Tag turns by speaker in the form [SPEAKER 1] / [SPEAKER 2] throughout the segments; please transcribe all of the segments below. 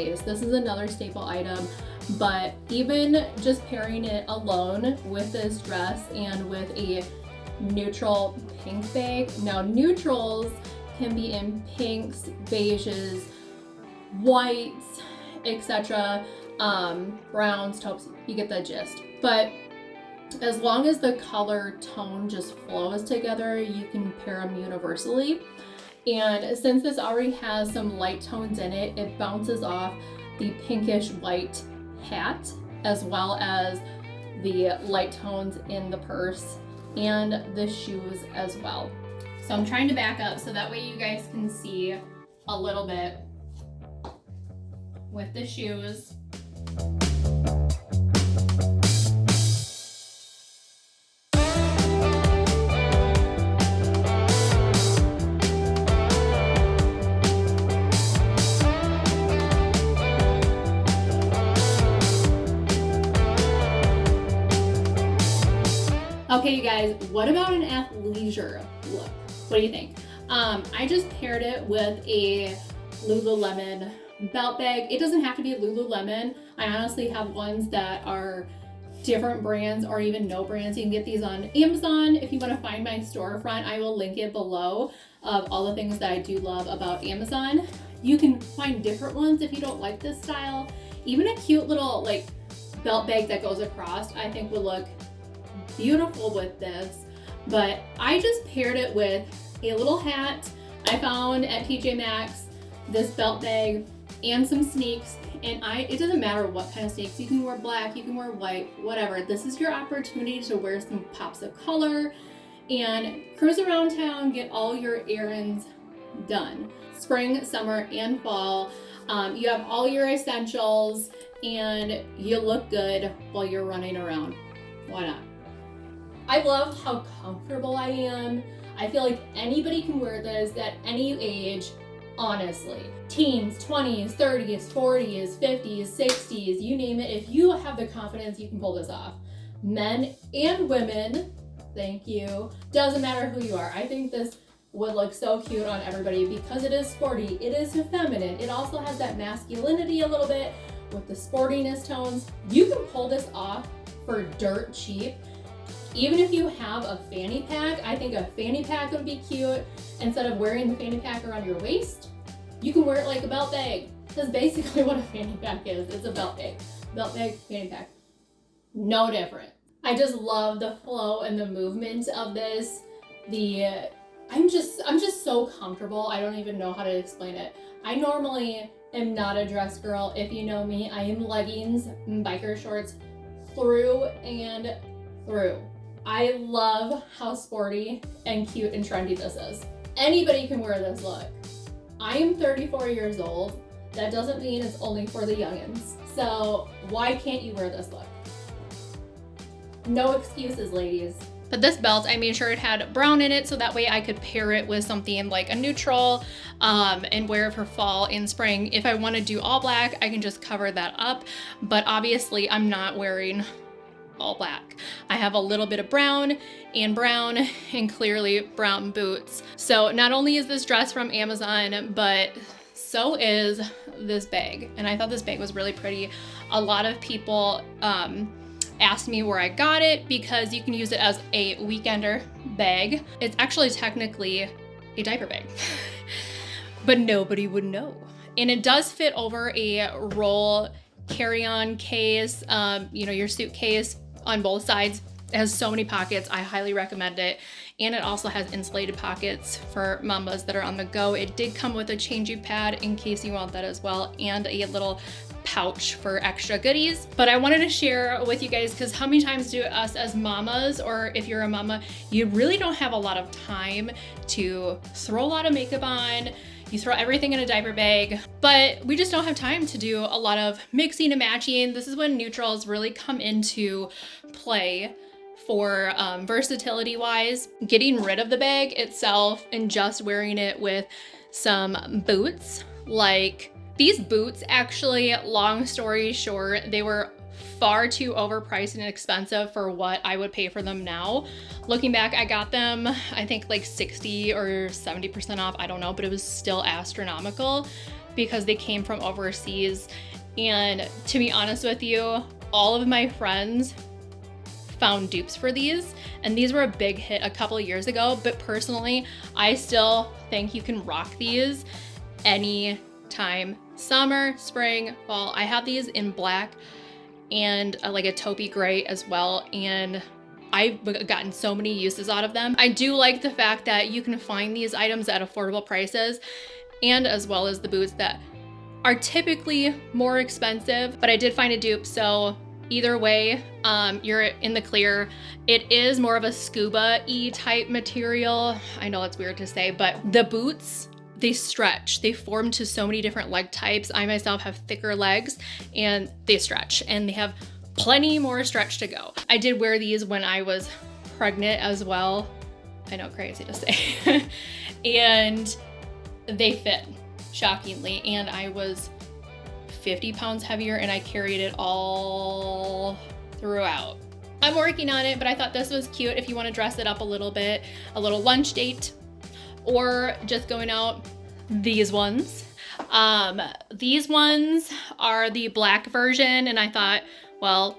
[SPEAKER 1] case. This is another staple item, but even just pairing it alone with this dress and with a neutral pink bag. Now neutrals can be in pinks, beiges, whites, etc. Browns, taupes, you get the gist. But as long as the color tone just flows together, you can pair them universally. And since this already has some light tones in it, it bounces off the pinkish white hat as well as the light tones in the purse and the shoes as well. So I'm trying to back up so that way you guys can see a little bit with the shoes. Okay, you guys, what about an athleisure look? What do you think? I just paired it with a Lululemon belt bag. It doesn't have to be a Lululemon. I honestly have ones that are different brands or even no brands. You can get these on Amazon. If you want to find my storefront, I will link it below of all the things that I do love about Amazon. You can find different ones if you don't like this style. Even a cute little like belt bag that goes across, I think would look beautiful with this. But I just paired it with a little hat I found at TJ Maxx, this belt bag, and some sneaks. And it doesn't matter what kind of sneaks. You can wear black, you can wear white, whatever. This is your opportunity to wear some pops of color and cruise around town, get all your errands done. Spring, summer, and fall. You have all your essentials and you look good while you're running around. Why not? I love how comfortable I am. I feel like anybody can wear this at any age, honestly. Teens, 20s, 30s, 40s, 50s, 60s, you name it. If you have the confidence, you can pull this off. Men and women, thank you. Doesn't matter who you are. I think this would look so cute on everybody because it is sporty, it is feminine. It also has that masculinity a little bit with the sportiness tones. You can pull this off for dirt cheap. Even if you have a fanny pack, I think a fanny pack would be cute. Instead of wearing the fanny pack around your waist, you can wear it like a belt bag. That's basically what a fanny pack is. It's a belt bag. Belt bag, fanny pack. No different. I just love the flow and the movement of this. I'm just so comfortable. I don't even know how to explain it. I normally am not a dress girl. If you know me, I am leggings and biker shorts through and through. I love how sporty and cute and trendy this is. Anybody can wear this look. I am 34 years old. That doesn't mean it's only for the youngins. So why can't you wear this look? No excuses, ladies. But this belt, I made sure it had brown in it so that way I could pair it with something like a neutral and wear it for fall and spring. If I want to do all black, I can just cover that up. But obviously I'm not wearing all black. I have a little bit of brown and clearly brown boots. So not only is this dress from Amazon, but so is this bag. And I thought this bag was really pretty. A lot of people asked me where I got it because you can use it as a weekender bag. It's actually technically a diaper bag, but nobody would know. And it does fit over a roll carry-on case, your suitcase on both sides. It has so many pockets. I highly recommend it. And it also has insulated pockets for mamas that are on the go. It did come with a changing pad in case you want that as well, and a little pouch for extra goodies. But I wanted to share with you guys because how many times do us as mamas, or if you're a mama, you really don't have a lot of time to throw a lot of makeup on. You throw everything in a diaper bag, but we just don't have time to do a lot of mixing and matching. This is when neutrals really come into play for versatility wise. Getting rid of the bag itself and just wearing it with some boots. Like these boots, actually, long story short, they were far too overpriced and expensive for what I would pay for them now. Looking back, I got them, I think like 60 or 70% off, I don't know, but it was still astronomical. because they came from overseas. And to be honest with you, all of my friends found dupes for these, and these were a big hit a couple of years ago, but personally, I still think you can rock these anytime. Summer, spring, fall. I have these in black and like a taupey gray as well, and I've gotten so many uses out of them. I do like the fact that you can find these items at affordable prices, and as well as the boots that are typically more expensive, but I did find a dupe, so either way, you're in the clear. It is more of a scuba-y type material. I know that's weird to say, but the boots, they stretch. They form to so many different leg types. I myself have thicker legs and they stretch, and they have plenty more stretch to go. I did wear these when I was pregnant as well. I know, crazy to say. And they fit, shockingly, and I was 50 pounds heavier and I carried it all throughout. I'm working on it, but I thought this was cute if you want to dress it up a little bit, a little lunch date, or just going out. These ones. These ones are the black version, and I thought, well,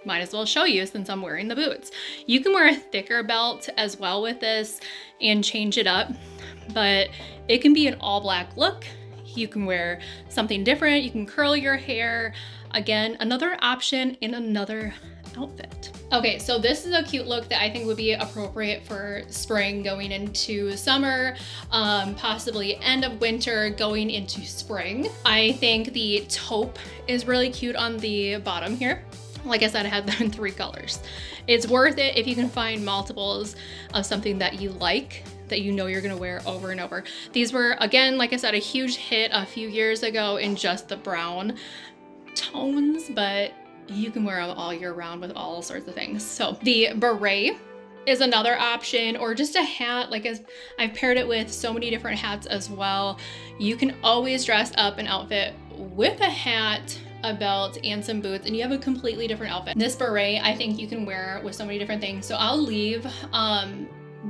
[SPEAKER 1] might as well show you since I'm wearing the boots. You can wear a thicker belt as well with this and change it up, but it can be an all black look. You can wear something different. You can curl your hair. Again, another option in another outfit. Okay, so this is a cute look that I think would be appropriate for spring going into summer, possibly end of winter going into spring. I think the taupe is really cute on the bottom here. Like I said, I had them in 3 colors. It's worth it if you can find multiples of something that you like, that you know you're gonna wear over and over. These were, again, like I said, a huge hit a few years ago in just the brown tones, but you can wear them all year round with all sorts of things. So the beret is another option, or just a hat. Like, as I've paired it with so many different hats as well. You can always dress up an outfit with a hat, a belt, and some boots, and you have a completely different outfit. This beret, I think you can wear with so many different things. So I'll leave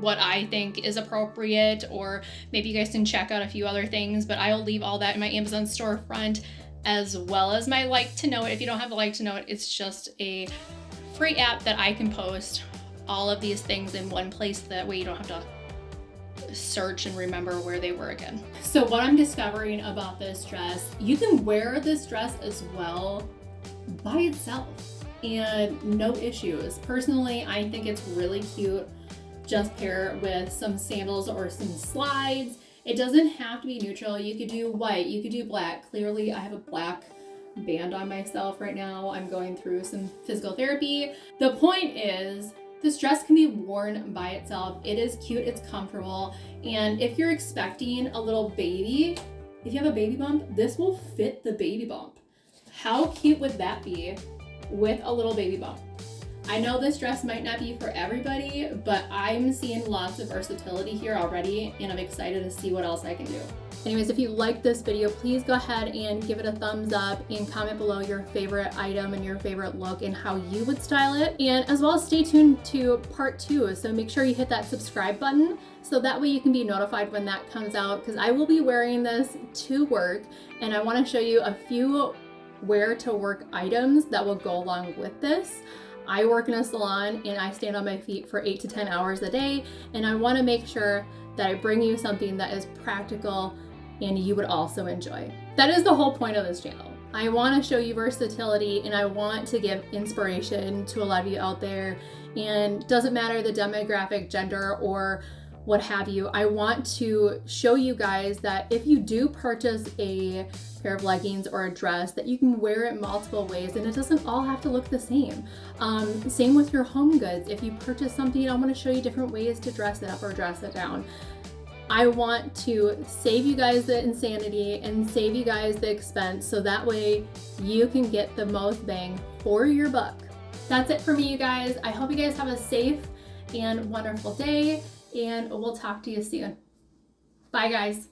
[SPEAKER 1] what I think is appropriate, or maybe you guys can check out a few other things, but I'll leave all that in my Amazon storefront, as well as my like to know it. If you don't have a like to know it, it's just a free app that I can post all of these things in one place. That way you don't have to search and remember where they were again. So what I'm discovering about this dress, you can wear this dress as well by itself and no issues. Personally, I think it's really cute. Just pair it with some sandals or some slides. It doesn't have to be neutral. You could do white, you could do black. Clearly, I have a black band on myself right now. I'm going through some physical therapy. The point is, this dress can be worn by itself. It is cute, it's comfortable. And if you're expecting a little baby, if you have a baby bump, this will fit the baby bump. How cute would that be with a little baby bump? I know this dress might not be for everybody, but I'm seeing lots of versatility here already, and I'm excited to see what else I can do. Anyways, if you liked this video, please go ahead and give it a thumbs up and comment below your favorite item and your favorite look and how you would style it. And as well as stay tuned to part 2. So make sure you hit that subscribe button so that way you can be notified when that comes out, because I will be wearing this to work, and I want to show you a few wear to work items that will go along with this. I work in a salon and I stand on my feet for 8 to 10 hours a day, and I want to make sure that I bring you something that is practical and you would also enjoy. That is the whole point of this channel. I want to show you versatility, and I want to give inspiration to a lot of you out there, and doesn't matter the demographic, gender, or what have you. I want to show you guys that if you do purchase a pair of leggings or a dress, that you can wear it multiple ways, and it doesn't all have to look the same. Same with your home goods. If you purchase something, I want to show you different ways to dress it up or dress it down. I want to save you guys the insanity and save you guys the expense, so that way you can get the most bang for your buck. That's it for me, you guys. I hope you guys have a safe and wonderful day, and we'll talk to you soon. Bye, guys.